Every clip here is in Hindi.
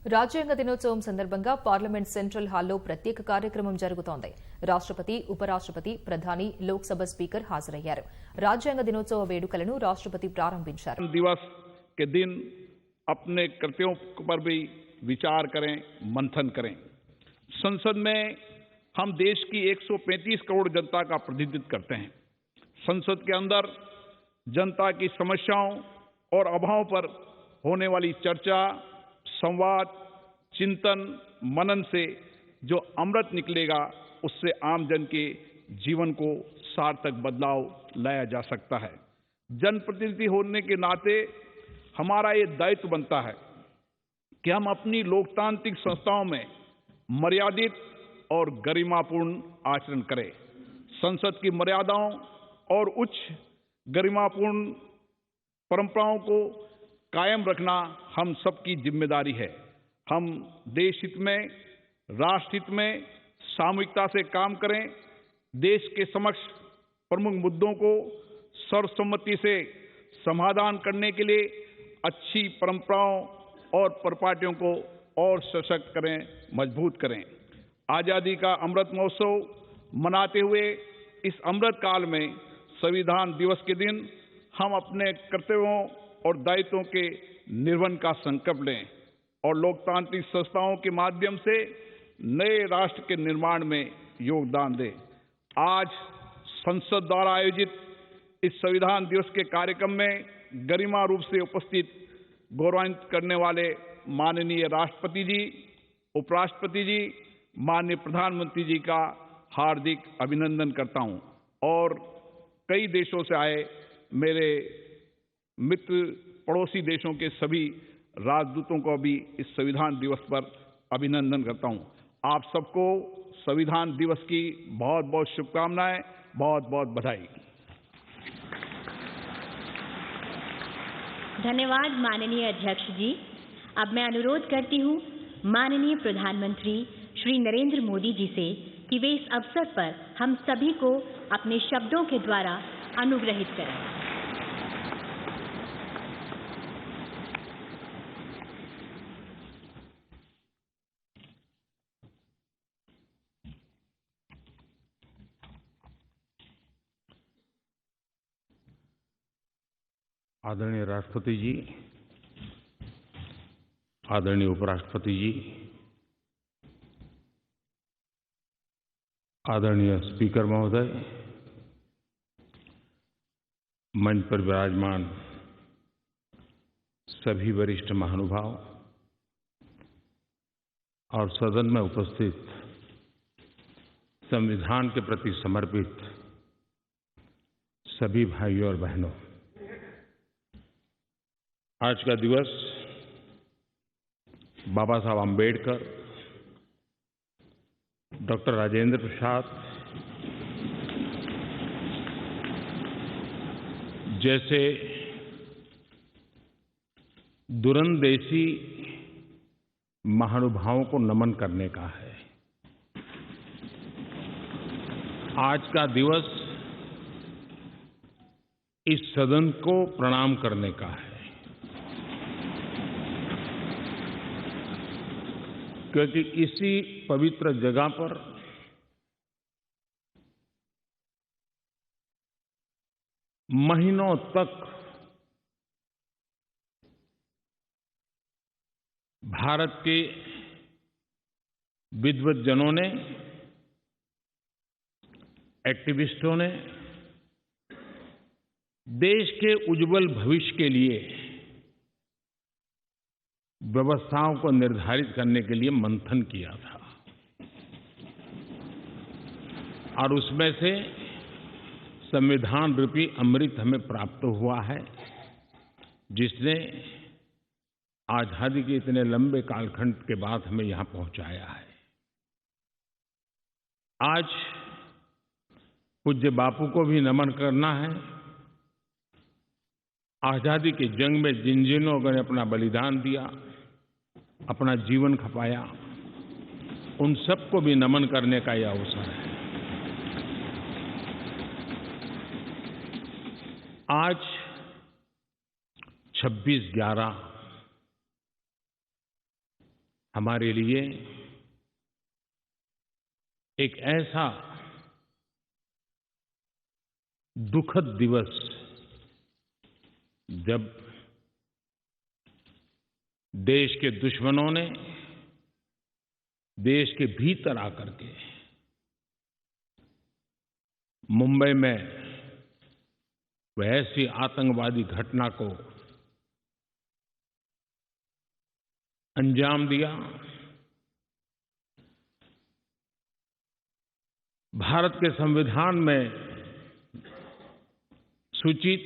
రాజ్యాంగ దినోత్సవం సందర్భంగా పార్లమెంట్ సెంట్రల్ హాల్లో ప్రత్యేక కార్యక్రమం జరుగుతోంది. రాష్ట్రపతి, ఉపరాష్ట్రపతి, ప్రధాని, లోక్సభ స్పీకర్ హాజరయ్యారు. రాజ్యాంగ దినోత్సవ వేడుకలను రాష్ట్రపతి ప్రారంభించారు. दिवस के दिन अपने कृत्यों पर भी विचार करें, मंथन करें. संसद में हम देश की 135 करोड़ जनता का प्रतिनिधित्व करते हैं. संसद के अंदर जनता की समस्याओं और अभावों पर होने वाली चर्चा, संवाद, चिंतन, मनन से जो अमृत निकलेगा उससे आम जन के जीवन को सार्थक बदलाव लाया जा सकता है. जनप्रतिनिधि होने के नाते हमारा ये दायित्व बनता है कि हम अपनी लोकतांत्रिक संस्थाओं में मर्यादित और गरिमापूर्ण आचरण करें. संसद की मर्यादाओं और उच्च गरिमापूर्ण परंपराओं को कायम रखना हम सबकी जिम्मेदारी है. हम देश हित में, राष्ट्र हित में सामूहिकता से काम करें. देश के समक्ष प्रमुख मुद्दों को सर्वसम्मति से समाधान करने के लिए अच्छी परंपराओं और परिपाटियों को और सशक्त करें, मजबूत करें. आजादी का अमृत महोत्सव मनाते हुए इस अमृत काल में संविधान दिवस के दिन हम अपने कर्तव्यों और दायित्वों के निर्वहन का संकल्प लें और लोकतांत्रिक संस्थाओं के माध्यम से नए राष्ट्र के निर्माण में योगदान दें. आज संसद द्वारा आयोजित इस संविधान दिवस के कार्यक्रम में गरिमा रूप से उपस्थित गौरवान्वित करने वाले माननीय राष्ट्रपति जी, उपराष्ट्रपति जी, माननीय प्रधानमंत्री जी का हार्दिक अभिनंदन करता हूं और कई देशों से आए मेरे मित्र, पड़ोसी देशों के सभी राजदूतों को भी इस संविधान दिवस पर अभिनंदन करता हूं. आप सबको संविधान दिवस की बहुत बहुत शुभकामनाएं, बहुत बहुत बधाई. धन्यवाद माननीय अध्यक्ष जी. अब मैं अनुरोध करती हूं माननीय प्रधानमंत्री श्री नरेंद्र मोदी जी से कि वे इस अवसर पर हम सभी को अपने शब्दों के द्वारा अनुग्रहित करें. आदरणीय राष्ट्रपति जी, आदरणीय उपराष्ट्रपति जी, आदरणीय स्पीकर महोदय, मंच पर विराजमान सभी वरिष्ठ महानुभाव और सदन में उपस्थित संविधान के प्रति समर्पित सभी भाइयों और बहनों, आज का दिवस बाबा साहब आम्बेडकर, डॉक्टर राजेंद्र प्रसाद जैसे दूरंदेशी महानुभावों को नमन करने का है. आज का दिवस इस सदन को प्रणाम करने का है, क्योंकि इसी पवित्र जगह पर महीनों तक भारत के विद्वज्जनों ने, एक्टिविस्टों ने देश के उज्जवल भविष्य के लिए व्यवस्थाओं को निर्धारित करने के लिए मंथन किया था और उसमें से संविधान रूपी अमृत हमें प्राप्त हुआ है, जिसने आजादी के इतने लंबे कालखंड के बाद हमें यहां पहुंचाया है. आज पूज्य बापू को भी नमन करना है. आजादी की जंग में जिन जिन लोगों ने अपना बलिदान दिया, अपना जीवन खपाया, उन सबको भी नमन करने का यह अवसर है. आज 26/11 हमारे लिए एक ऐसा दुखद दिवस जब देश के दुश्मनों ने देश के भीतर आकर के मुंबई में वह ऐसी आतंकवादी घटना को अंजाम दिया। भारत के संविधान में सूचित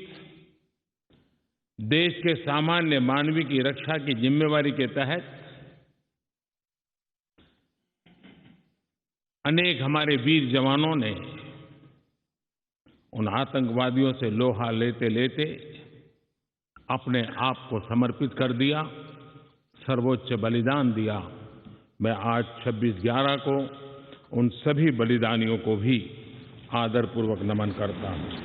देश के सामान्य मानव की रक्षा की जिम्मेवारी के तहत अनेक हमारे वीर जवानों ने उन आतंकवादियों से लोहा लेते लेते अपने आप को समर्पित कर दिया, सर्वोच्च बलिदान दिया। मैं आज 26/11 को उन सभी बलिदानियों को भी आदरपूर्वक नमन करता हूं।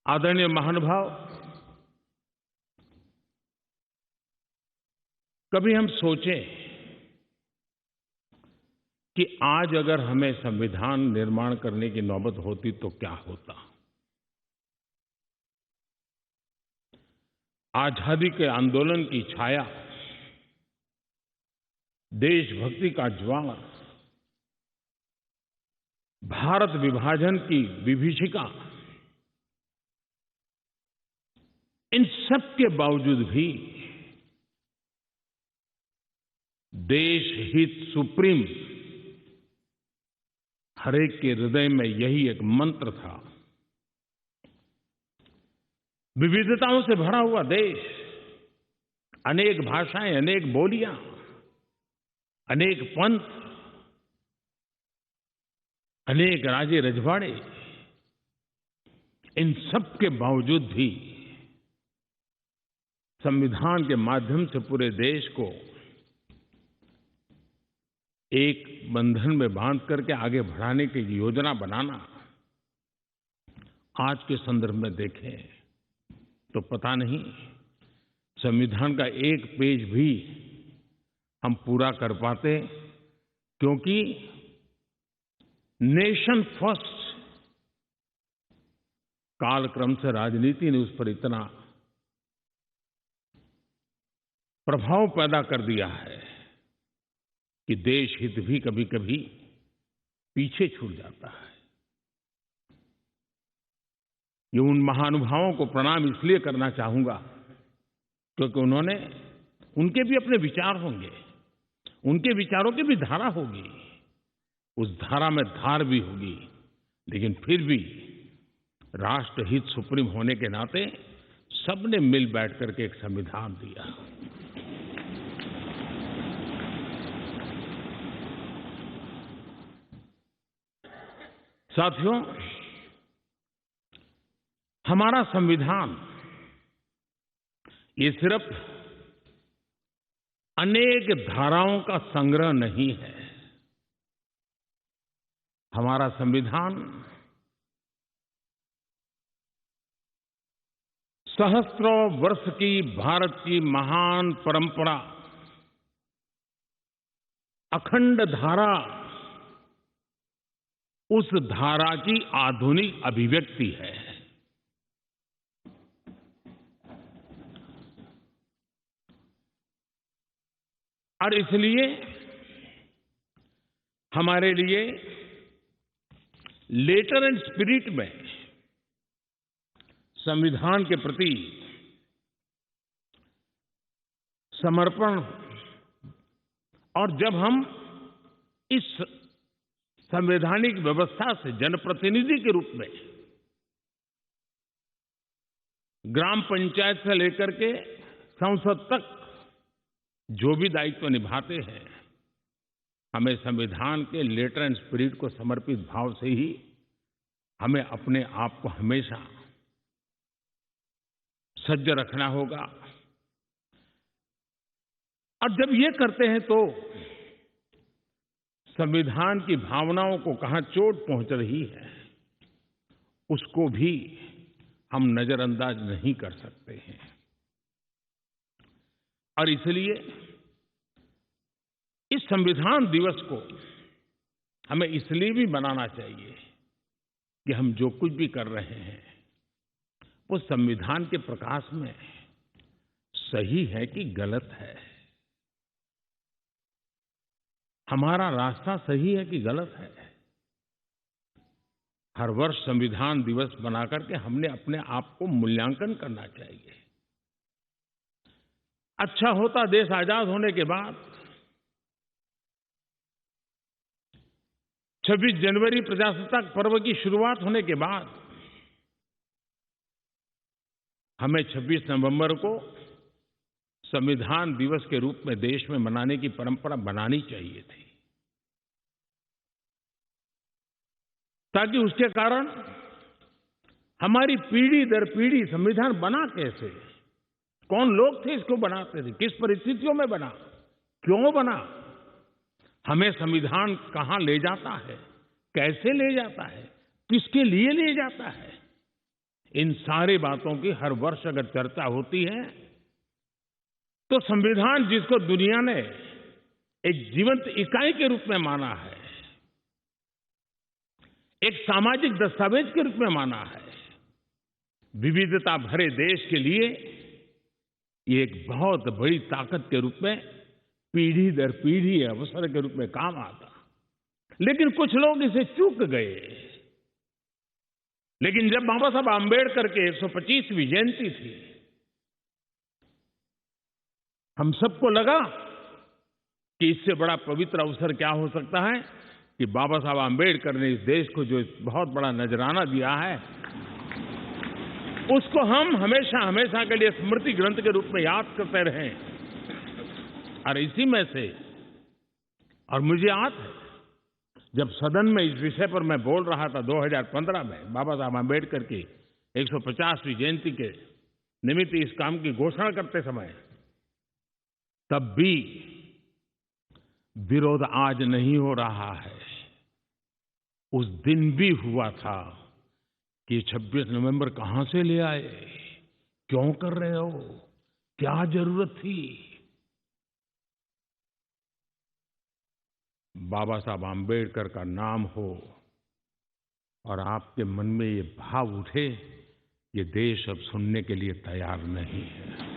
आदरणीय महानुभाव, कभी हम सोचें कि आज अगर हमें संविधान निर्माण करने की नौबत होती तो क्या होता। आजादी के आंदोलन की छाया, देशभक्ति का ज्वार, भारत विभाजन की विभीषिका, इन सब के बावजूद भी देश हित सुप्रीम हर एक के हृदय में यही एक मंत्र था। विविधताओं से भरा हुआ देश, अनेक भाषाएं, अनेक बोलियां, अनेक पंथ, अनेक राजे रजवाड़े, इन सब के बावजूद भी संविधान के माध्यम से पूरे देश को एक बंधन में बांध करके आगे बढ़ाने की योजना बनाना, आज के संदर्भ में देखें तो पता नहीं संविधान का एक पेज भी हम पूरा कर पाते, क्योंकि नेशन फर्स्ट कालक्रम से राजनीति ने उस पर इतना प्रभाव पैदा कर दिया है कि देश हित भी कभी कभी पीछे छूट जाता है। ये उन महानुभावों को प्रणाम इसलिए करना चाहूंगा क्योंकि उनके भी अपने विचार होंगे, उनके विचारों की भी धारा होगी, उस धारा में धार भी होगी, लेकिन फिर भी राष्ट्रहित सुप्रीम होने के नाते सबने मिल बैठ करके एक संविधान दिया। साथियों, हमारा संविधान ये सिर्फ अनेक धाराओं का संग्रह नहीं है। हमारा संविधान सहस्त्रों वर्ष की भारत की महान परंपरा, अखंड धारा, उस धारा की आधुनिक अभिव्यक्ति है। और इसलिए हमारे लिए लेटर एंड स्पिरिट में संविधान के प्रति समर्पण, और जब हम इस संवैधानिक व्यवस्था से जनप्रतिनिधि के रूप में ग्राम पंचायत से लेकर के संसद तक जो भी दायित्व निभाते हैं, हमें संविधान के लेटर एंड स्पिरिट को समर्पित भाव से ही हमें अपने आप को हमेशा सज्ज रखना होगा। और जब ये करते हैं तो संविधान की भावनाओं को कहां चोट पहुंच रही है उसको भी हम नजरअंदाज नहीं कर सकते हैं। और इसलिए इस संविधान दिवस को हमें इसलिए भी मनाना चाहिए कि हम जो कुछ भी कर रहे हैं वो संविधान के प्रकाश में सही है कि गलत है, हमारा रास्ता सही है कि गलत है। हर वर्ष संविधान दिवस बनाकर के हमने अपने आप को मूल्यांकन करना चाहिए। अच्छा होता देश आजाद होने के बाद 26 जनवरी प्रजासत्ताक पर्व की शुरुआत होने के बाद हमें 26 नवंबर को संविधान दिवस के रूप में देश में मनाने की परंपरा बनानी चाहिए थी, ताकि उसके कारण हमारी पीढ़ी दर पीढ़ी संविधान बना कैसे, कौन लोग थे इसको बनाते थे, किस परिस्थितियों में बना, क्यों बना, हमें संविधान कहां ले जाता है, कैसे ले जाता है, किसके लिए ले जाता है, इन सारी बातों की हर वर्ष अगर चर्चा होती है तो संविधान जिसको दुनिया ने एक जीवंत इकाई के रूप में माना है, एक सामाजिक दस्तावेज के रूप में माना है, विविधता भरे देश के लिए ये एक बहुत बड़ी ताकत के रूप में पीढ़ी दर पीढ़ी अवसर के रूप में काम आता। लेकिन कुछ लोग इसे चूक गए। लेकिन जब बाबा साहब आंबेडकर के 125वीं जयंती थी, हम सबको लगा कि इससे बड़ा पवित्र अवसर क्या हो सकता है कि बाबा साहब आंबेडकर ने इस देश को जो बहुत बड़ा नजराना दिया है उसको हम हमेशा हमेशा के लिए स्मृति ग्रंथ के रूप में याद करते रहें। और इसी में से, और मुझे याद है जब सदन में इस विषय पर मैं बोल रहा था 2015 में बाबा साहब आंबेडकर की 150वीं जयंती के निमित्त इस काम की घोषणा करते समय, तब भी विरोध आज नहीं हो रहा है, उस दिन भी हुआ था कि 26 नवंबर कहां से ले आए, क्यों कर रहे हो, क्या जरूरत थी। बाबा साहब आंबेडकर का नाम हो और आपके मन में ये भाव उठे, ये देश अब सुनने के लिए तैयार नहीं है।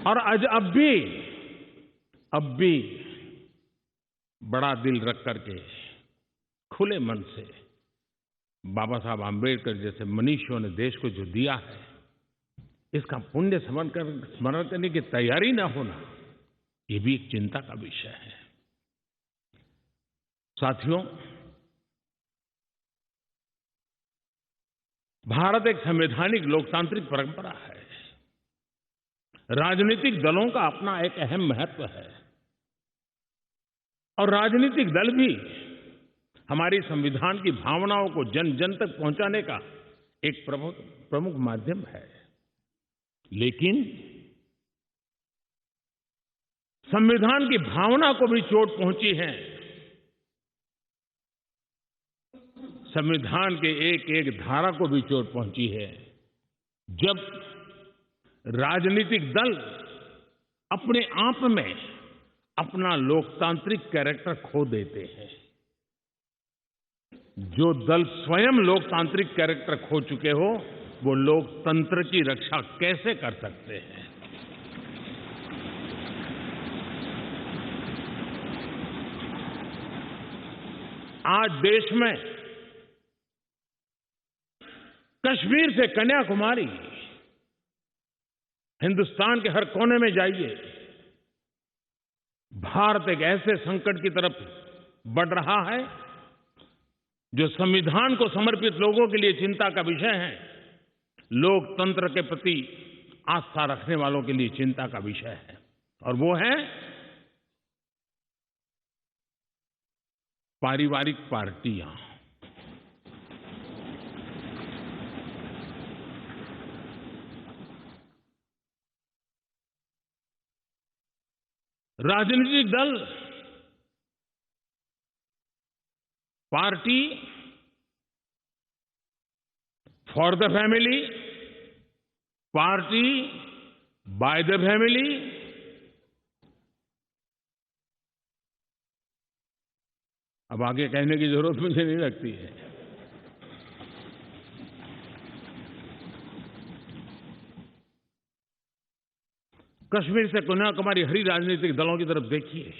और आज अब भी बड़ा दिल रख करके खुले मन से बाबा साहब आंबेडकर जैसे मनीषियों ने देश को जो दिया है, इसका पुण्य स्मरण करने की तैयारी ना होना, ये भी एक चिंता का विषय है। साथियों, भारत एक संवैधानिक लोकतांत्रिक परंपरा है। राजनीतिक दलों का अपना एक अहम महत्व है और राजनीतिक दल भी हमारी संविधान की भावनाओं को जन जन तक पहुंचाने का एक प्रमुख माध्यम है। लेकिन संविधान की भावना को भी चोट पहुंची है। संविधान के एक एक धारा को भी चोट पहुंची है जब राजनीतिक दल अपने आप में अपना लोकतांत्रिक कैरेक्टर खो देते हैं। जो दल स्वयं लोकतांत्रिक कैरेक्टर खो चुके हो, वो लोकतंत्र की रक्षा कैसे कर सकते हैं। आज देश में कश्मीर से कन्याकुमारी, हिंदुस्तान के हर कोने में जाइए, भारत एक ऐसे संकट की तरफ बढ़ रहा है जो संविधान को समर्पित लोगों के लिए चिंता का विषय है, लोकतंत्र के प्रति आस्था रखने वालों के लिए चिंता का विषय है, और वो है पारिवारिक पार्टियां। राजनीतिक दल party for the family, party by the family, अब आगे कहने की जरूरत मुझे नहीं लगती है। कश्मीर से कन्याकुमारी हरी राजनीतिक दलों की तरफ देखिए,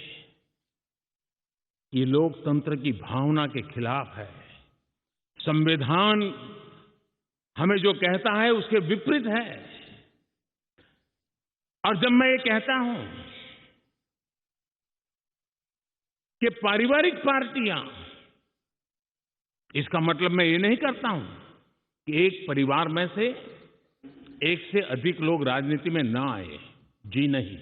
ये लोकतंत्र की भावना के खिलाफ है। संविधान हमें जो कहता है उसके विपरीत है। और जब मैं ये कहता हूं कि पारिवारिक पार्टियां, इसका मतलब मैं ये नहीं करता हूं कि एक परिवार में से एक से अधिक लोग राजनीति में ना आए। जी नहीं,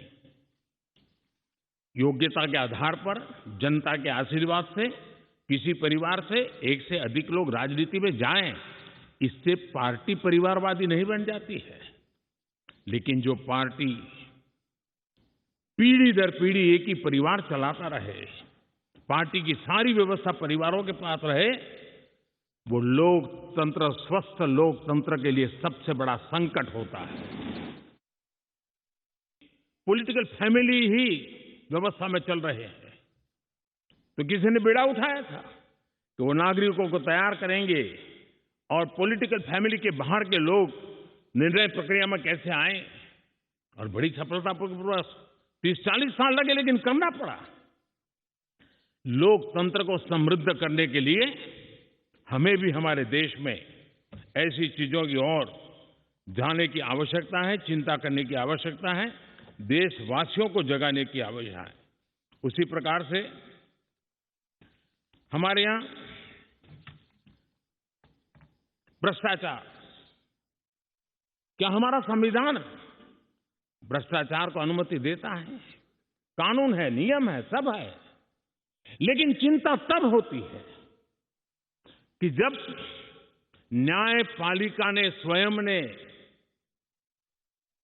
योग्यता के आधार पर, जनता के आशीर्वाद से किसी परिवार से एक से अधिक लोग राजनीति में जाएं, इससे पार्टी परिवारवादी नहीं बन जाती है। लेकिन जो पार्टी पीढ़ी दर पीढ़ी एक ही परिवार चलाता रहे, पार्टी की सारी व्यवस्था परिवारों के पास रहे, वो लोकतंत्र, स्वस्थ लोकतंत्र के लिए सबसे बड़ा संकट होता है। पॉलिटिकल फैमिली ही व्यवस्था में चल रहे हैं। तो किसी ने बीड़ा उठाया था कि वो नागरिकों को तैयार करेंगे और पॉलिटिकल फैमिली के बाहर के लोग निर्णय प्रक्रिया में कैसे आए, और बड़ी सफलतापूर्वक 30-40 साल लगे, लेकिन करना पड़ा। लोकतंत्र को समृद्ध करने के लिए हमें भी हमारे देश में ऐसी चीजों की ओर जाने की आवश्यकता है, चिंता करने की आवश्यकता है, देशवासियों को जगाने की आवश्यकता है। उसी प्रकार से हमारे यहां भ्रष्टाचार, क्या हमारा संविधान भ्रष्टाचार को अनुमति देता है? कानून है, नियम है, सब है। लेकिन चिंता तब होती है कि जब न्यायपालिका ने स्वयं ने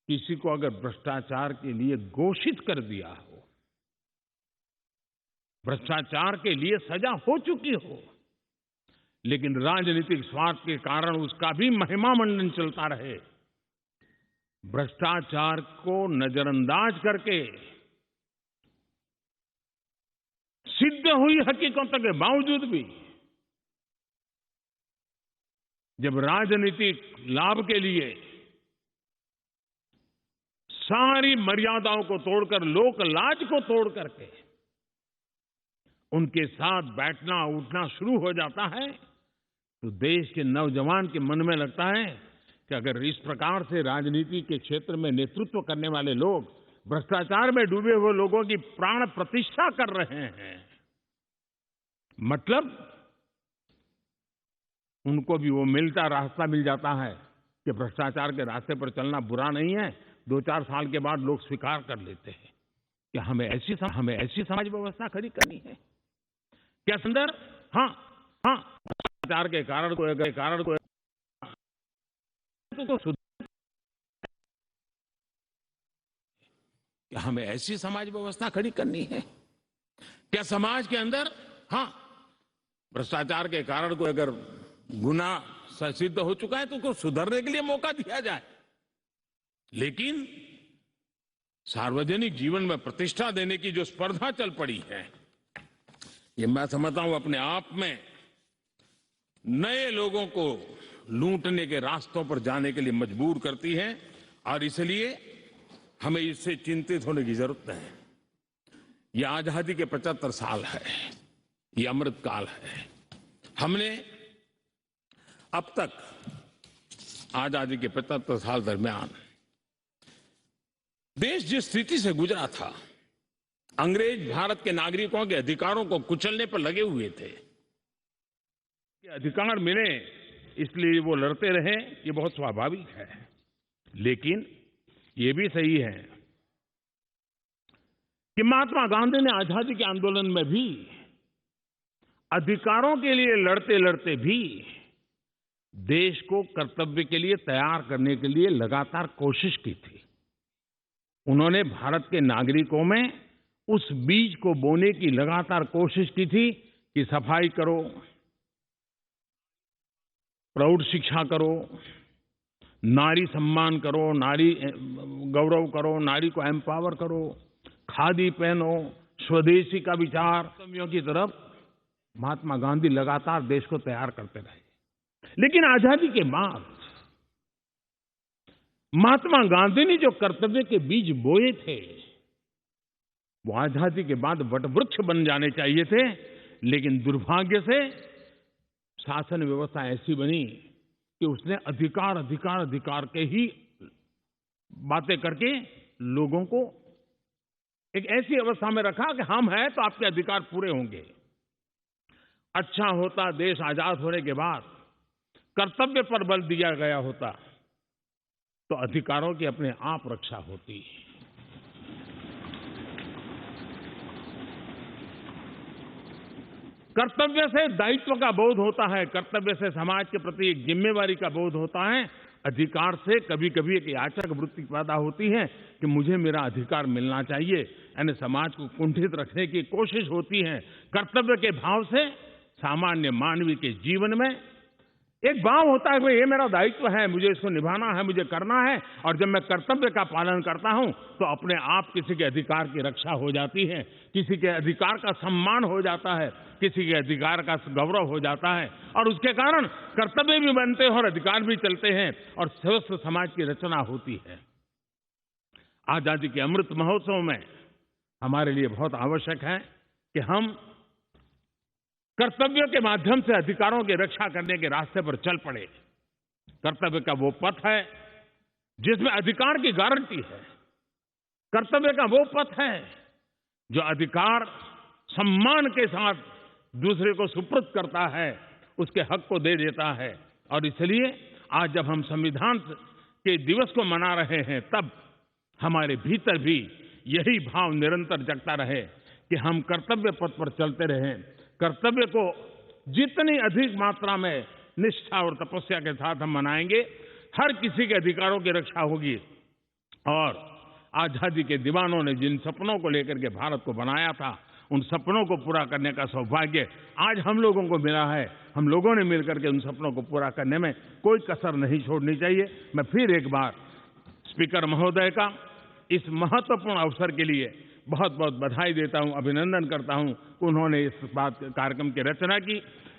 किसी को अगर भ्रष्टाचार के लिए घोषित कर दिया हो, भ्रष्टाचार के लिए सजा हो चुकी हो, लेकिन राजनीतिक स्वार्थ के कारण उसका भी महिमा मंडन चलता रहे, भ्रष्टाचार को नजरअंदाज करके सिद्ध हुई हकीकतों के बावजूद भी जब राजनीतिक लाभ के लिए सारी मर्यादाओं को तोड़कर, लोक लाज को तोड़ करके उनके साथ बैठना उठना शुरू हो जाता है, तो देश के नौजवान के मन में लगता है कि अगर इस प्रकार से राजनीति के क्षेत्र में नेतृत्व करने वाले लोग भ्रष्टाचार में डूबे हुए लोगों की प्राण प्रतिष्ठा कर रहे हैं, मतलब उनको भी वो मिलता रास्ता मिल जाता है कि भ्रष्टाचार के रास्ते पर चलना बुरा नहीं है। 2-4 साल के बाद लोग स्वीकार कर लेते हैं कि हमें ऐसी समाज व्यवस्था खड़ी करनी है। क्या अंदर हाँ भ्रष्टाचार के कारण को क्या हमें ऐसी समाज व्यवस्था खड़ी करनी है? क्या समाज के अंदर भ्रष्टाचार के कारण को अगर गुना सिद्ध हो चुका है तो उसको सुधरने के लिए मौका दिया जाए, लेकिन सार्वजनिक जीवन में प्रतिष्ठा देने की जो स्पर्धा चल पड़ी है, ये मैं समझता हूं अपने आप में नए लोगों को लूटने के रास्तों पर जाने के लिए मजबूर करती है, और इसलिए हमें इससे चिंतित होने की जरूरत है। ये आजादी के 75 साल है, ये अमृत काल है। हमने अब तक आजादी के 75 साल दरमियान देश जिस स्थिति से गुजरा था, अंग्रेज भारत के नागरिकों के अधिकारों को कुचलने पर लगे हुए थे। अधिकार मिले इसलिए वो लड़ते रहे, ये बहुत स्वाभाविक है। लेकिन ये भी सही है कि महात्मा गांधी ने आजादी के आंदोलन में भी अधिकारों के लिए लड़ते लड़ते भी देश को कर्तव्य के लिए तैयार करने के लिए लगातार कोशिश की थी। उन्होंने भारत के नागरिकों में उस बीज को बोने की लगातार कोशिश की थी कि सफाई करो, प्रौढ़ शिक्षा करो, नारी सम्मान करो, नारी गौरव करो, नारी को एम्पावर करो, खादी पहनो, स्वदेशी का विचार की तरफ महात्मा गांधी लगातार देश को तैयार करते रहे। लेकिन आजादी के बाद महात्मा गांधी ने जो कर्तव्य के बीज बोए थे वो आजादी के बाद वटवृक्ष बन जाने चाहिए थे, लेकिन दुर्भाग्य से शासन व्यवस्था ऐसी बनी कि उसने अधिकार अधिकार अधिकार के ही बातें करके लोगों को एक ऐसी अवस्था में रखा कि हम हैं तो आपके अधिकार पूरे होंगे। अच्छा होता देश आजाद होने के बाद कर्तव्य पर बल दिया गया होता तो अधिकारों की अपने आप रक्षा होती। कर्तव्य से दायित्व का बोध होता है, कर्तव्य से समाज के प्रति एक जिम्मेवारी का बोध होता है। अधिकार से कभी कभी एक याचक वृत्ति पैदा होती है कि मुझे मेरा अधिकार मिलना चाहिए, यानी समाज को कुंठित रखने की कोशिश होती है। कर्तव्य के भाव से सामान्य मानवी के जीवन में एक भाव होता है कि ये मेरा दायित्व है, मुझे इसको निभाना है, मुझे करना है। और जब मैं कर्तव्य का पालन करता हूं तो अपने आप किसी के अधिकार की रक्षा हो जाती है, किसी के अधिकार का सम्मान हो जाता है, किसी के अधिकार का गौरव हो जाता है, और उसके कारण कर्तव्य भी बनते हैं और अधिकार भी चलते हैं और स्वस्थ समाज की रचना होती है। आजादी के अमृत महोत्सव में हमारे लिए बहुत आवश्यक है कि हम कर्तव्यों के माध्यम से अधिकारों की रक्षा करने के रास्ते पर चल पड़े। कर्तव्य का वो पथ है जिसमें अधिकार की गारंटी है। कर्तव्य का वो पथ है जो अधिकार सम्मान के साथ दूसरे को सुपुर्द करता है, उसके हक को दे देता है। और इसलिए आज जब हम संविधान के दिवस को मना रहे हैं तब हमारे भीतर भी यही भाव निरंतर जगता रहे कि हम कर्तव्य पथ पर चलते रहें। कर्तव्य को जितनी अधिक मात्रा में निष्ठा और तपस्या के साथ हम मनाएंगे, हर किसी के अधिकारों की रक्षा होगी। और आजादी के दीवानों ने जिन सपनों को लेकर के भारत को बनाया था, उन सपनों को पूरा करने का सौभाग्य आज हम लोगों को मिला है। हम लोगों ने मिलकर के उन सपनों को पूरा करने में कोई कसर नहीं छोड़नी चाहिए। मैं फिर एक बार स्पीकर महोदय का इस महत्वपूर्ण अवसर के लिए बहुत बहुत बधाई देता हूं, अभिनंदन करता हूं कि उन्होंने इस कार्यक्रम की रचना की।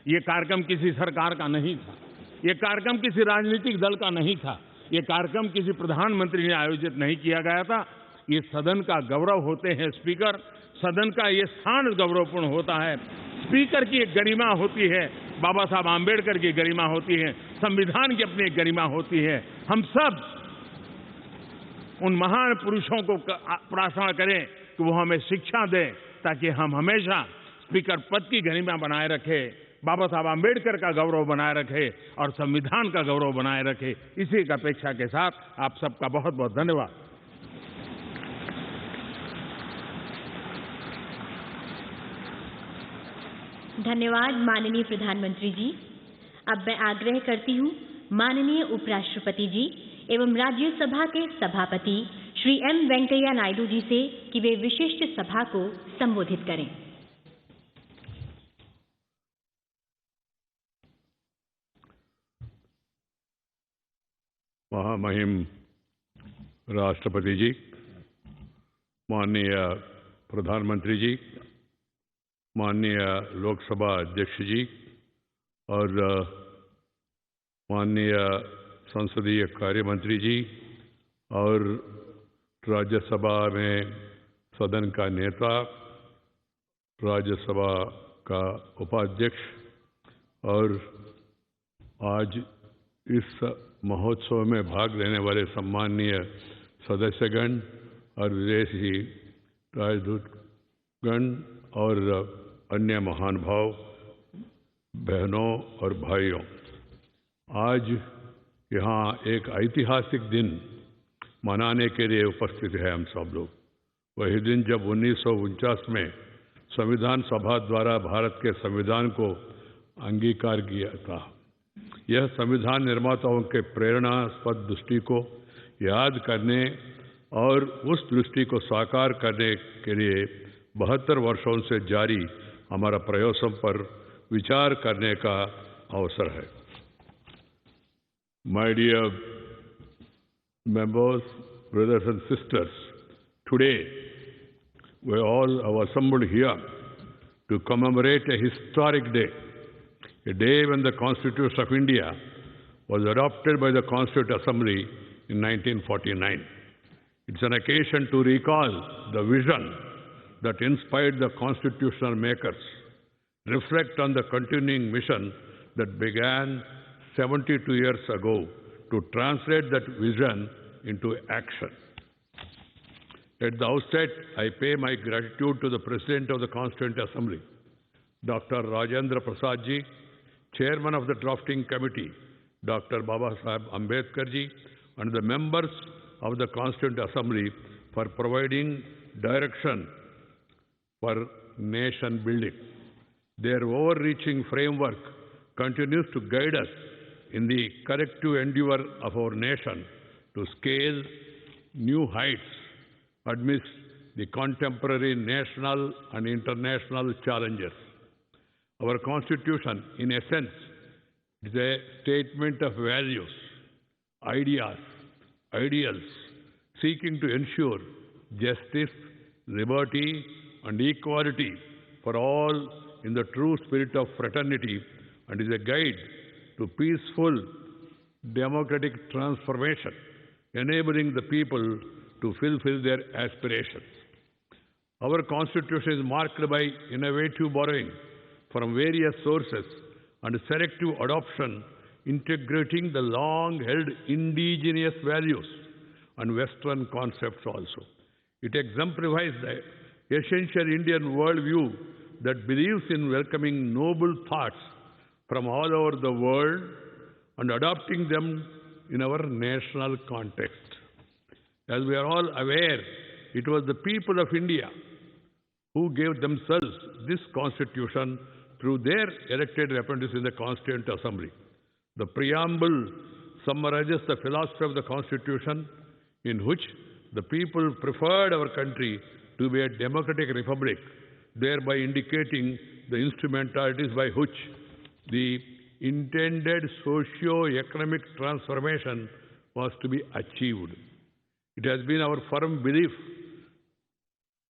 ये कार्यक्रम किसी सरकार का नहीं था, ये कार्यक्रम किसी राजनीतिक दल का नहीं था, ये कार्यक्रम किसी प्रधानमंत्री ने आयोजित नहीं किया गया था। ये सदन का गौरव होते हैं स्पीकर, सदन का ये स्थान गौरवपूर्ण होता है। स्पीकर की एक गरिमा होती है, बाबा साहब आम्बेडकर की गरिमा होती है, संविधान की अपनी एक गरिमा होती है। हम सब उन महान पुरुषों को प्रार्थना करें कि वो हमें शिक्षा दें ताकि हम हमेशा स्पीकर पद की गरिमा बनाए रखें, बाबा साहब आम्बेडकर का गौरव बनाए रखें और संविधान का गौरव बनाए रखें। इसी की अपेक्षा के साथ आप सबका बहुत बहुत धन्यवाद। धन्यवाद माननीय प्रधानमंत्री जी। अब मैं आग्रह करती हूँ माननीय उपराष्ट्रपति जी एवं राज्यसभा के सभापति श्री एम वेंकैया नायडू जी से कि वे विशिष्ट सभा को संबोधित करें। महामहिम राष्ट्रपति जी, माननीय प्रधानमंत्री जी, माननीय लोकसभा अध्यक्ष जी और माननीय संसदीय कार्य मंत्री जी और राज्यसभा में सदन का नेता, राज्यसभा का उपाध्यक्ष और आज इस महोत्सव में भाग लेने वाले सम्माननीय सदस्यगण और विदेशी राजदूतगण और अन्य महानुभाव, बहनों और भाइयों, आज यहाँ एक ऐतिहासिक दिन मनाने के लिए उपस्थित है हम सब लोग। वही दिन जब 1949 में संविधान सभा द्वारा भारत के संविधान को अंगीकार किया था। यह संविधान निर्माताओं के प्रेरणास्पद दृष्टि को याद करने और उस दृष्टि को साकार करने के लिए 72 वर्षों से जारी हमारा प्रयासों पर विचार करने का अवसर है। My dear members, brothers and sisters, today we all have assembled here to commemorate a historic day, a day when the Constitution of India was adopted by the Constituent Assembly in 1949. It's an occasion to recall the vision that inspired the constitutional makers, reflect on the continuing mission that began 72 years ago to translate that vision into action. At the outset, I pay my gratitude to the President of the Constituent Assembly, Dr. Rajendra Prasad ji, Chairman of the Drafting Committee, Dr. Baba Saheb Ambedkar ji, and the members of the Constituent Assembly for providing direction for nation building. Their overreaching framework continues to guide us in the collective endeavor of our nation to scale new heights amidst the contemporary national and international challenges. Our Constitution, in essence, is a statement of values, ideas, ideals, seeking to ensure justice, liberty, and equality for all in the true spirit of fraternity, and is a guide to peaceful democratic transformation, enabling the people to fulfill their aspirations. Our Constitution is marked by innovative borrowing from various sources and selective adoption, integrating the long-held indigenous values and Western concepts also. It exemplifies the essential Indian worldview that believes in welcoming noble thoughts from all over the world and adopting them in our national context. As we are all aware, it was the people of India who gave themselves this Constitution through their elected representatives in the Constituent Assembly. The preamble summarizes the philosophy of the Constitution, in which the people preferred our country to be a democratic republic, thereby indicating the instrumentalities by which the intended socio-economic transformation was to be achieved. It has been our firm belief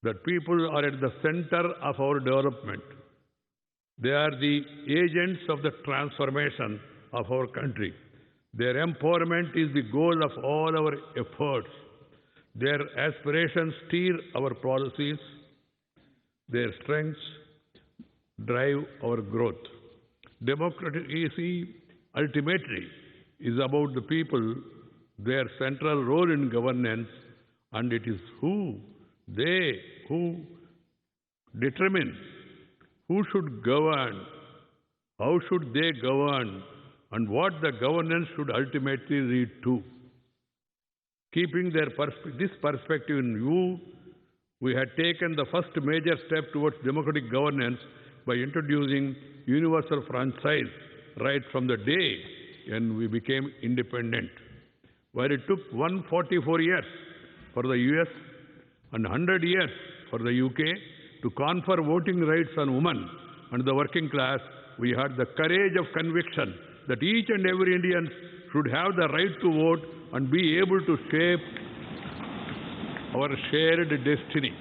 that people are at the center of our development. They are the agents of the transformation of our country. Their empowerment is the goal of all our efforts. Their aspirations steer our policies. Their strengths drive our growth. Democracy ultimately is about the people, their central role in governance, and it is they who determine who should govern, how should they govern, and what the governance should ultimately lead to. Keeping this perspective in view, we had taken the first major step towards democratic governance by introducing universal franchise right from the day when we became independent. While it took 144 years for the US and 100 years for the UK to confer voting rights on women and the working class, we had the courage of conviction that each and every Indian should have the right to vote and be able to shape our shared destiny.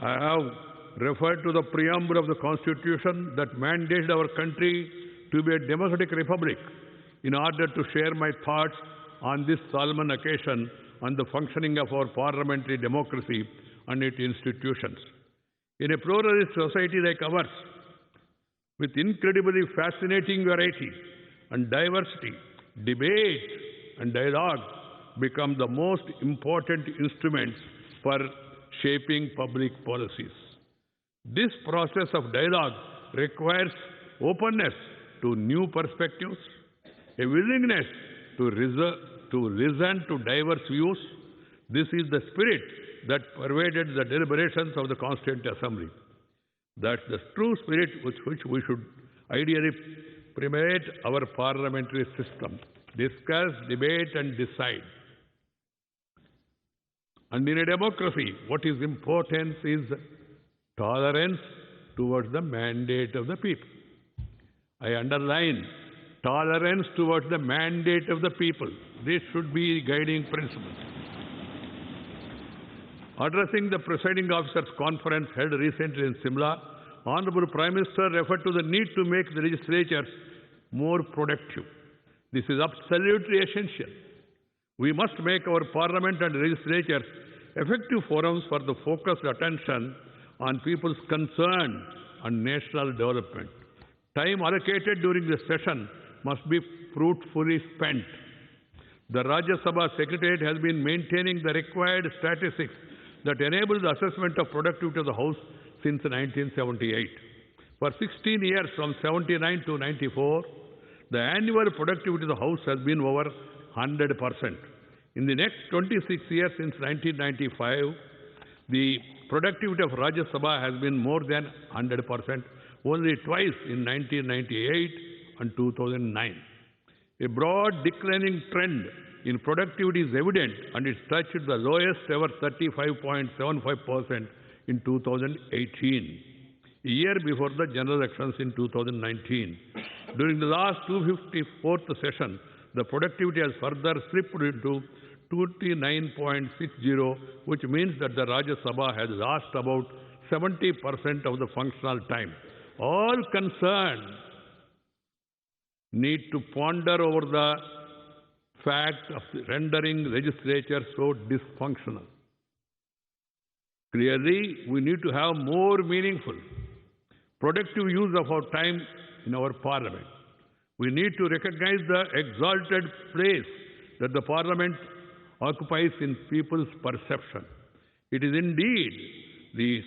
I have referred to the preamble of the Constitution that mandated our country to be a democratic republic in order to share my thoughts on this solemn occasion on the functioning of our parliamentary democracy and its institutions. In a pluralist society like ours, with incredibly fascinating variety and diversity, debate and dialogue become the most important instruments for shaping public policies. This process of dialogue requires openness to new perspectives, a willingness to listen to diverse views. This is the spirit that pervaded the deliberations of the Constituent Assembly. That's the true spirit with which we should ideally permeate our parliamentary system. Discuss, debate, and decide. And in a democracy, what is important is tolerance towards the mandate of the people. I underline tolerance towards the mandate of the people. This should be guiding principle. Addressing the presiding officers conference held recently in Simla, Honorable Prime Minister referred to the need to make the legislatures more productive. This is absolutely essential. We must make our parliament and legislatures effective forums for the focused attention on people's concern and national development. Time allocated during the session must be fruitfully spent. The Rajya Sabha Secretariat has been maintaining the required statistics that enable the assessment of productivity of the House since 1978. For 16 years, from 79 to 94, the annual productivity of the House has been over 100%. In the next 26 years since 1995, the productivity of Rajya Sabha has been more than 100%, only twice in 1998 and 2009. A broad declining trend in productivity is evident, and it touched the lowest ever 35.75% in 2018, a year before the general elections in 2019. During the last 254th session, the productivity has further slipped into 29.60, which means that the Rajya Sabha has lost about 70% of the functional time. All concerned need to ponder over the fact of rendering legislature so dysfunctional. Clearly, we need to have more meaningful, productive use of our time in our parliament. We need to recognize the exalted place that the parliament occupies in people's perception. It is indeed the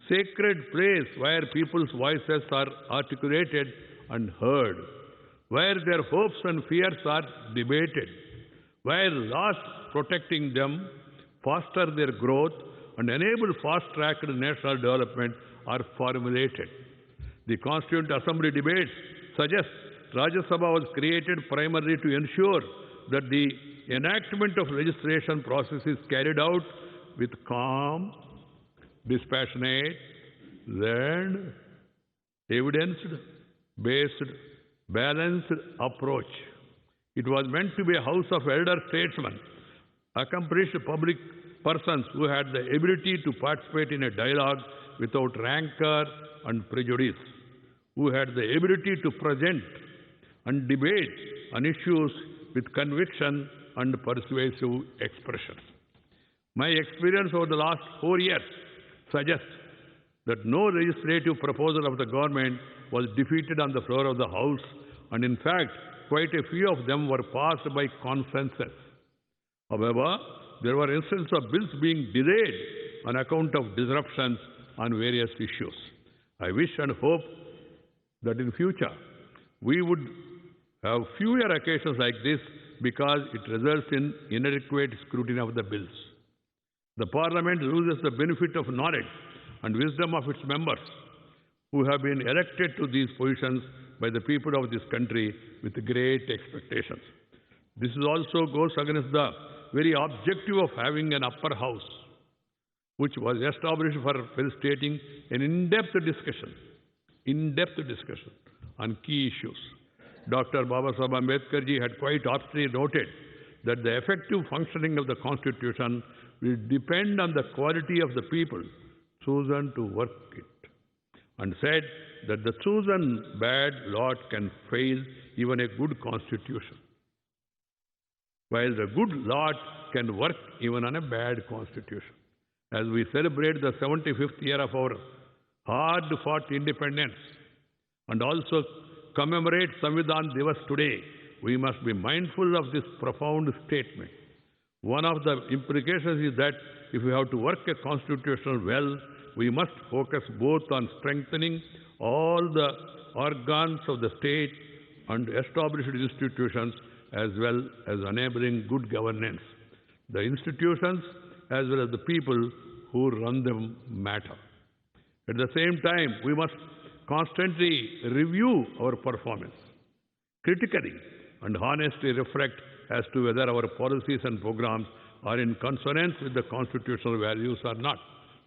sacred place where people's voices are articulated and heard, where their hopes and fears are debated, where laws protecting them foster their growth and enable fast-tracked national development are formulated. The Constituent Assembly debates suggest Rajya Sabha was created primarily to ensure that the enactment of legislation process is carried out with calm, dispassionate, learned, evidence-based, balanced approach. It was meant to be a house of elder statesmen, accomplished public persons who had the ability to participate in a dialogue without rancor and prejudice, who had the ability to present and debate on issues with conviction and persuasive expression. My experience over the last 4 years suggests that no legislative proposal of the government was defeated on the floor of the House, and in fact, quite a few of them were passed by consensus. However, there were instances of bills being delayed on account of disruptions on various issues. I wish and hope that in future we would have fewer occasions like this, because it results in inadequate scrutiny of the bills. The Parliament loses the benefit of knowledge and wisdom of its members, who have been elected to these positions by the people of this country with great expectations. This also goes against the very objective of having an upper house, which was established for facilitating an in-depth discussion on key issues. Dr. Babasaheb Ambedkar ji had quite aptly noted that the effective functioning of the Constitution will depend on the quality of the people chosen to work it, and said that the chosen bad lot can fail even a good Constitution, while the good lot can work even on a bad Constitution. As we celebrate the 75th year of our hard-fought independence and also commemorate Samvidhan Divas today, we must be mindful of this profound statement. One of the implications is that if we have to work a constitution well, we must focus both on strengthening all the organs of the state and established institutions, as well as enabling good governance. The institutions as well as the people who run them matter. At the same time, we must constantly review our performance, critically and honestly reflect as to whether our policies and programs are in consonance with the constitutional values or not.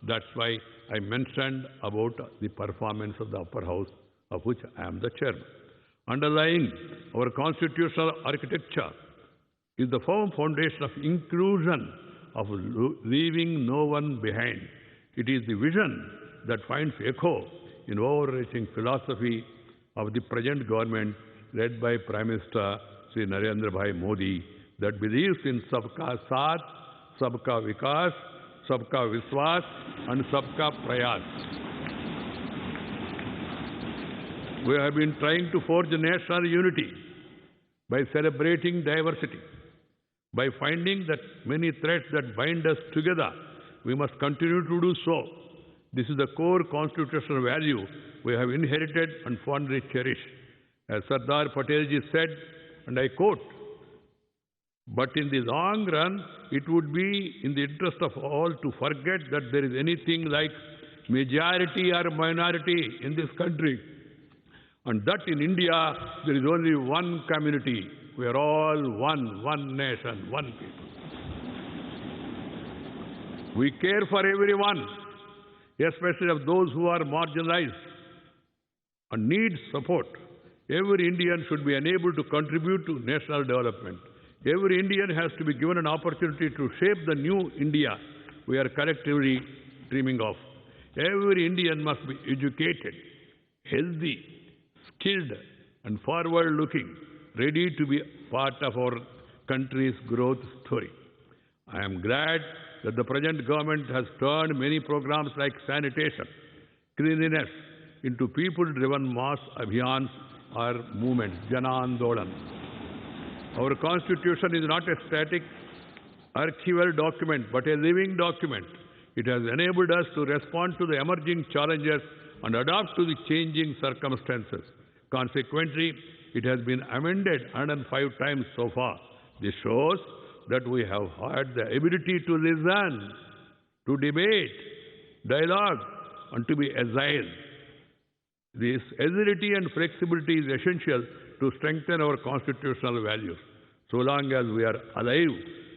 That's why I mentioned about the performance of the upper house, of which I am the chairman. underlying our constitutional architecture is the firm foundation of inclusion, of leaving no one behind. It is the vision that finds echo in overarching philosophy of the present government led by Prime Minister Sri Narendra Bhai Modi, that believes in Sabka Saath, Sabka Vikas, Sabka Viswas and Sabka Prayas. We have been trying to forge national unity by celebrating diversity, by finding that many threads that bind us together. We must continue to do so. This is the core constitutional value we have inherited and fondly cherish. As Sardar Patelji said, and I quote, "But in the long run, it would be in the interest of all to forget that there is anything like majority or minority in this country, and that in India there is only one community. We are all one nation, one people. We care for everyone, especially of those who are marginalized and need support. Every Indian should be enabled to contribute to national development. Every Indian has to be given an opportunity to shape the new India we are collectively dreaming of. Every Indian must be educated, healthy, skilled and forward-looking, ready to be part of our country's growth story. I am glad that the present government has turned many programs like sanitation, cleanliness into people-driven mass abhiyans or movements, Jana Andolan. Our constitution is not a static archival document, but a living document. It has enabled us to respond to the emerging challenges and adapt to the changing circumstances. Consequently, it has been amended 105 times so far. This shows that we have had the ability to listen, to debate, dialogue, and to be agile. This agility and flexibility is essential to strengthen our constitutional values. So long as we are alive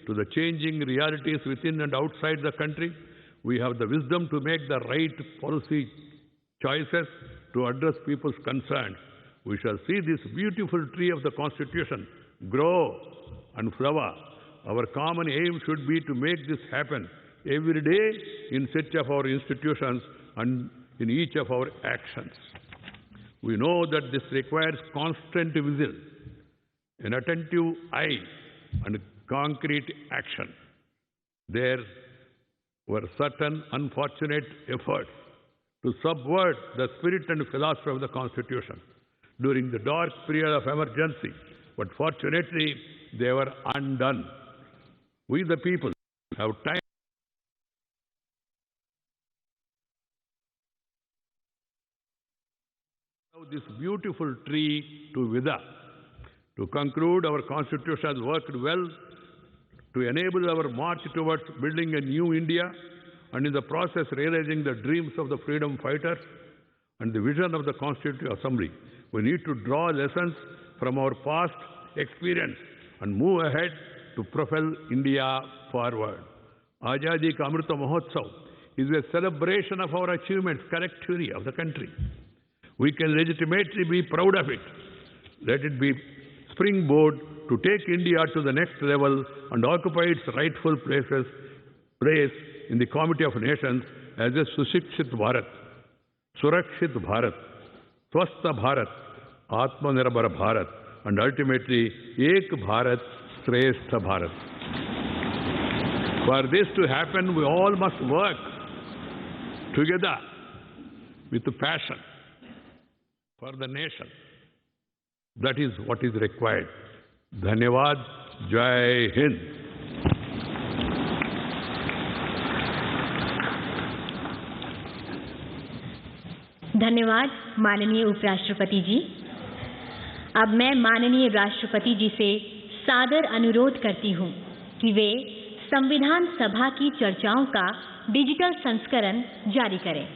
to the changing realities within and outside the country, we have the wisdom to make the right policy choices to address people's concerns. We shall see this beautiful tree of the Constitution grow and flower. Our common aim should be to make this happen every day in such of our institutions and in each of our actions. We know that this requires constant vigil, an attentive eye, and concrete action. There were certain unfortunate efforts to subvert the spirit and philosophy of the Constitution during the dark period of emergency, but fortunately they were undone. We the people have time this beautiful tree to wither. To conclude, our Constitution has worked well to enable our march towards building a new India and in the process realizing the dreams of the freedom fighters and the vision of the Constituent Assembly. We need to draw lessons from our past experience and move ahead to propel India forward. Azadi Ka Amrita Mahotsav is a celebration of our achievements collectively of the country. We can legitimately be proud of it. Let it be springboard to take India to the next level and occupy its rightful place in the Committee of Nations as a Sushikshit Bharat, Surakshit Bharat, Swastha Bharat, Atmanirbhar Bharat, and ultimately Ek Bharat, Shrestha Bharat. For this to happen, we all must work together with passion for the nation. That is what is required. Dhanyavad, Jai Hind. धन्यवाद माननीय उपराष्ट्रपति जी। अब मैं माननीय राष्ट्रपति जी से सादर अनुरोध करती हूं कि वे संविधान सभा की चर्चाओं का डिजिटल संस्करण जारी करें।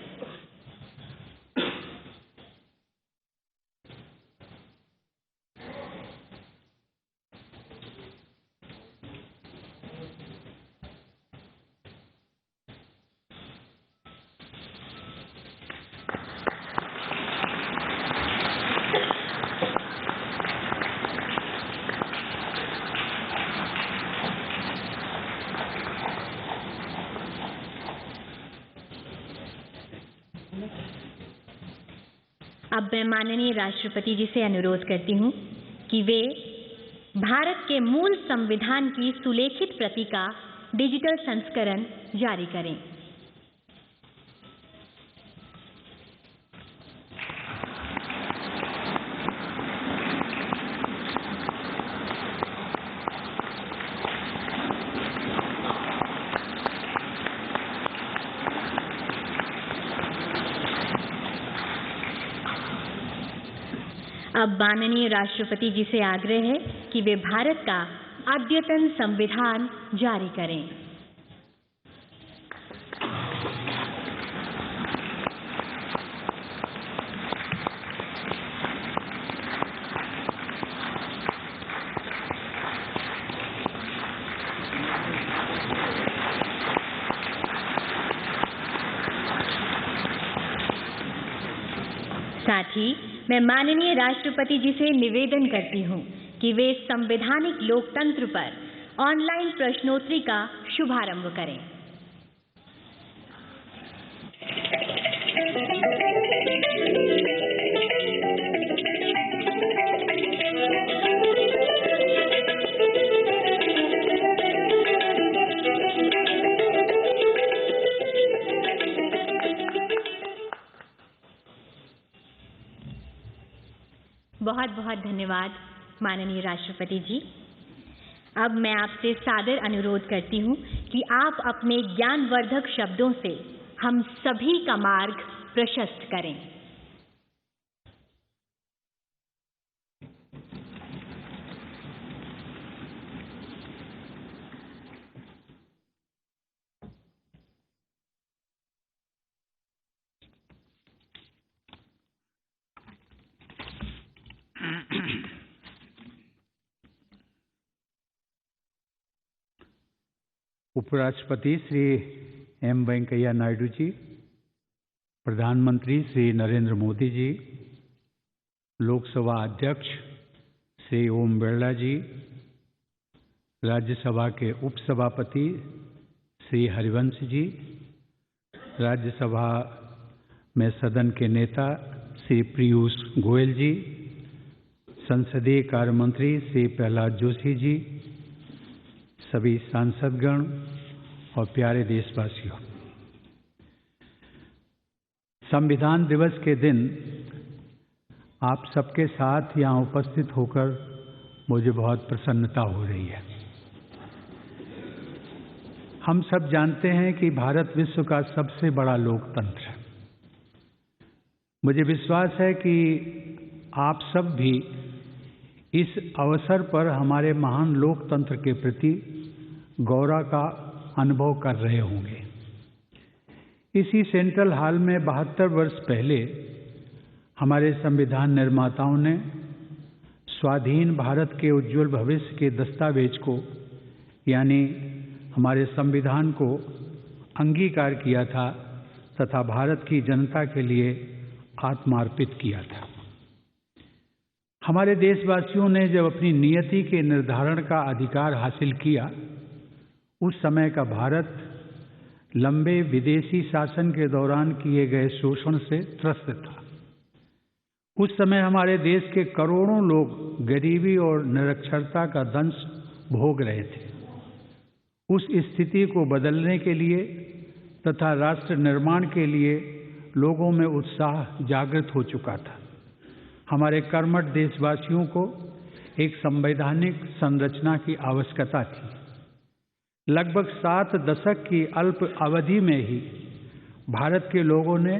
अब मैं माननीय राष्ट्रपति जी से अनुरोध करती हूँ कि वे भारत के मूल संविधान की सुलेखित प्रति का डिजिटल संस्करण जारी करें। अब माननीय राष्ट्रपति जी से आग्रह है कि वे भारत का अद्यतन संविधान जारी करें। साथ ही मैं माननीय राष्ट्रपति जी से निवेदन करती हूँ कि वे संवैधानिक लोकतंत्र पर ऑनलाइन प्रश्नोत्तरी का शुभारंभ करें। बहुत बहुत धन्यवाद माननीय राष्ट्रपति जी। अब मैं आपसे सादर अनुरोध करती हूँ कि आप अपने ज्ञानवर्धक शब्दों से हम सभी का मार्ग प्रशस्त करें। उपराष्ट्रपति श्री एम वेंकैया नायडू जी, प्रधानमंत्री श्री नरेंद्र मोदी जी, लोकसभा अध्यक्ष श्री ओम बिरला जी, राज्यसभा के उपसभापति श्री हरिवंश जी, राज्यसभा में सदन के नेता श्री पीयूष गोयल जी, संसदीय कार्य मंत्री श्री प्रहलाद जोशी जी, सभी सांसदगण और प्यारे देशवासियों, संविधान दिवस के दिन आप सबके साथ यहाँ उपस्थित होकर मुझे बहुत प्रसन्नता हो रही है। हम सब जानते हैं कि भारत विश्व का सबसे बड़ा लोकतंत्र है। मुझे विश्वास है कि आप सब भी इस अवसर पर हमारे महान लोकतंत्र के प्रति गौरव का अनुभव कर रहे होंगे। इसी सेंट्रल हॉल में 72 वर्ष पहले हमारे संविधान निर्माताओं ने स्वाधीन भारत के उज्जवल भविष्य के दस्तावेज को, यानी हमारे संविधान को अंगीकार किया था तथा भारत की जनता के लिए आत्मार्पित किया था। हमारे देशवासियों ने जब अपनी नियति के निर्धारण का अधिकार हासिल किया, उस समय का भारत लंबे विदेशी शासन के दौरान किए गए शोषण से त्रस्त था। उस समय हमारे देश के करोड़ों लोग गरीबी और निरक्षरता का दंश भोग रहे थे। उस स्थिति को बदलने के लिए तथा राष्ट्र निर्माण के लिए लोगों में उत्साह जागृत हो चुका था। हमारे कर्मठ देशवासियों को एक संवैधानिक संरचना की आवश्यकता थी। लगभग 7 दशक की अल्प अवधि में ही भारत के लोगों ने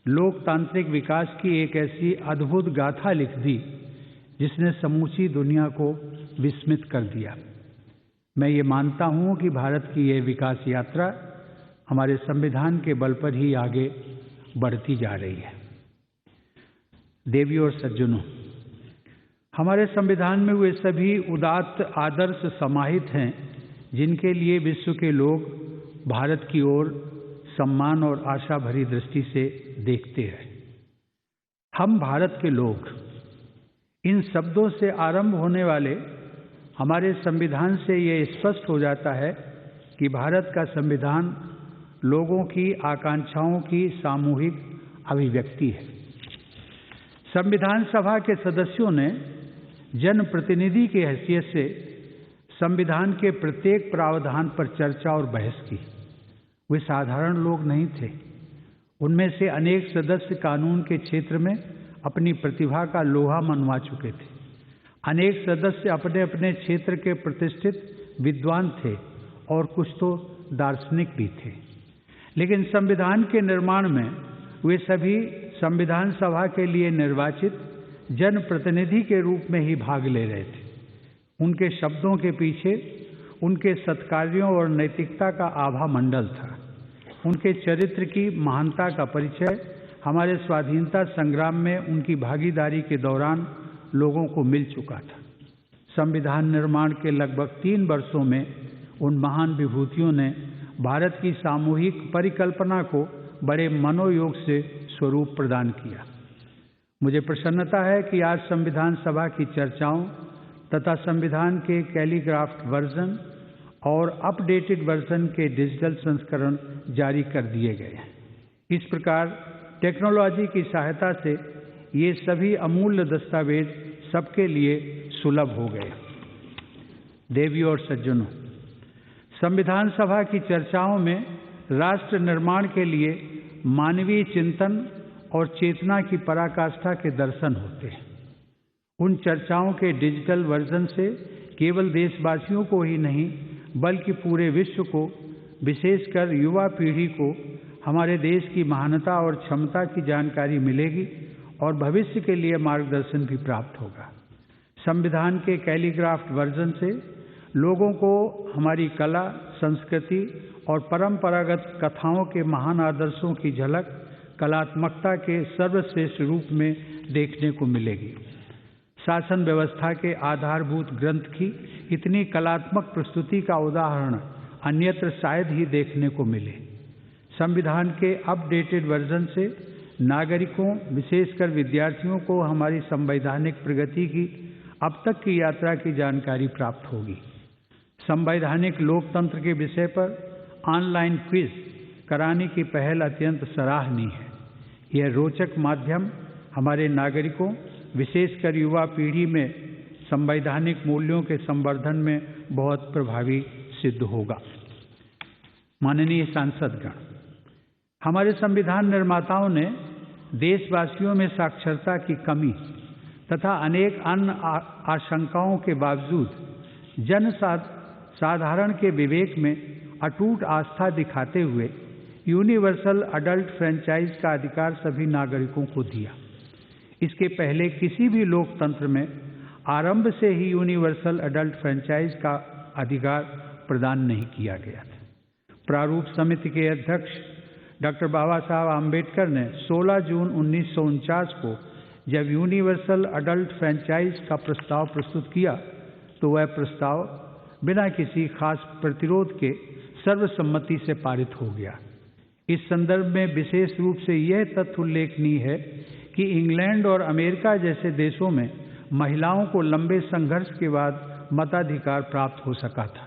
लोकतांत्रिक विकास की एक ऐसी अद्भुत गाथा लिख दी जिसने समूची दुनिया को विस्मित कर दिया। मैं ये मानता हूँ कि भारत की यह विकास यात्रा हमारे संविधान के बल पर ही आगे बढ़ती जा रही है। देवियों और सज्जनों, हमारे संविधान में वे सभी उदात्त आदर्श समाहित हैं जिनके लिए विश्व के लोग भारत की ओर सम्मान और आशा भरी दृष्टि से देखते हैं। हम भारत के लोग, इन शब्दों से आरंभ होने वाले हमारे संविधान से ये स्पष्ट हो जाता है कि भारत का संविधान लोगों की आकांक्षाओं की सामूहिक अभिव्यक्ति है। संविधान सभा के सदस्यों ने जनप्रतिनिधि की हैसियत से संविधान के प्रत्येक प्रावधान पर चर्चा और बहस की। वे साधारण लोग नहीं थे। उनमें से अनेक सदस्य कानून के क्षेत्र में अपनी प्रतिभा का लोहा मनवा चुके थे। अनेक सदस्य अपने अपने क्षेत्र के प्रतिष्ठित विद्वान थे और कुछ तो दार्शनिक भी थे। लेकिन संविधान के निर्माण में वे सभी संविधान सभा के लिए निर्वाचित जनप्रतिनिधि के रूप में ही भाग ले रहे थे। उनके शब्दों के पीछे उनके सत्कार्यों और नैतिकता का आभा मंडल था। उनके चरित्र की महानता का परिचय हमारे स्वाधीनता संग्राम में उनकी भागीदारी के दौरान लोगों को मिल चुका था। संविधान निर्माण के लगभग 3 वर्षों में उन महान विभूतियों ने भारत की सामूहिक परिकल्पना को बड़े मनोयोग से स्वरूप प्रदान किया। मुझे प्रसन्नता है कि आज संविधान सभा की चर्चाओं तथा संविधान के कैलीग्राफ्ट वर्जन और अपडेटेड वर्जन के डिजिटल संस्करण जारी कर दिए गए हैं। इस प्रकार टेक्नोलॉजी की सहायता से ये सभी अमूल्य दस्तावेज सबके लिए सुलभ हो गए। देवियों और सज्जनों, संविधान सभा की चर्चाओं में राष्ट्र निर्माण के लिए मानवीय चिंतन और चेतना की पराकाष्ठा के दर्शन होते हैं। उन चर्चाओं के डिजिटल वर्जन से केवल देशवासियों को ही नहीं बल्कि पूरे विश्व को, विशेषकर युवा पीढ़ी को हमारे देश की महानता और क्षमता की जानकारी मिलेगी और भविष्य के लिए मार्गदर्शन भी प्राप्त होगा। संविधान के कैलीग्राफ्ट वर्जन से लोगों को हमारी कला, संस्कृति और परंपरागत कथाओं के महान आदर्शों की झलक कलात्मकता के सर्वश्रेष्ठ रूप में देखने को मिलेगी। शासन व्यवस्था के आधारभूत ग्रंथ की इतनी कलात्मक प्रस्तुति का उदाहरण अन्यत्र शायद ही देखने को मिले। संविधान के अपडेटेड वर्जन से नागरिकों, विशेषकर विद्यार्थियों को हमारी संवैधानिक प्रगति की अब तक की यात्रा की जानकारी प्राप्त होगी। संवैधानिक लोकतंत्र के विषय पर ऑनलाइन क्विज कराने की पहल अत्यंत सराहनीय है। यह रोचक माध्यम हमारे नागरिकों, विशेषकर युवा पीढ़ी में संवैधानिक मूल्यों के संवर्धन में बहुत प्रभावी सिद्ध होगा। माननीय सांसदगण, हमारे संविधान निर्माताओं ने देशवासियों में साक्षरता की कमी तथा अनेक अन्य आशंकाओं के बावजूद साधारण के विवेक में अटूट आस्था दिखाते हुए यूनिवर्सल अडल्ट फ्रेंचाइज का अधिकार सभी नागरिकों को दिया। इसके पहले किसी भी लोकतंत्र में आरंभ से ही यूनिवर्सल अडल्ट फ्रेंचाइज का अधिकार प्रदान नहीं किया गया था। प्रारूप समिति के अध्यक्ष डॉक्टर बाबा साहब आम्बेडकर ने 16 जून 1949 को जब यूनिवर्सल अडल्ट फ्रेंचाइज का प्रस्ताव प्रस्तुत किया तो वह प्रस्ताव बिना किसी खास प्रतिरोध के सर्वसम्मति से पारित हो गया। इस संदर्भ में विशेष रूप से यह तथ्य उल्लेखनीय है कि इंग्लैंड और अमेरिका जैसे देशों में महिलाओं को लंबे संघर्ष के बाद मताधिकार प्राप्त हो सका था।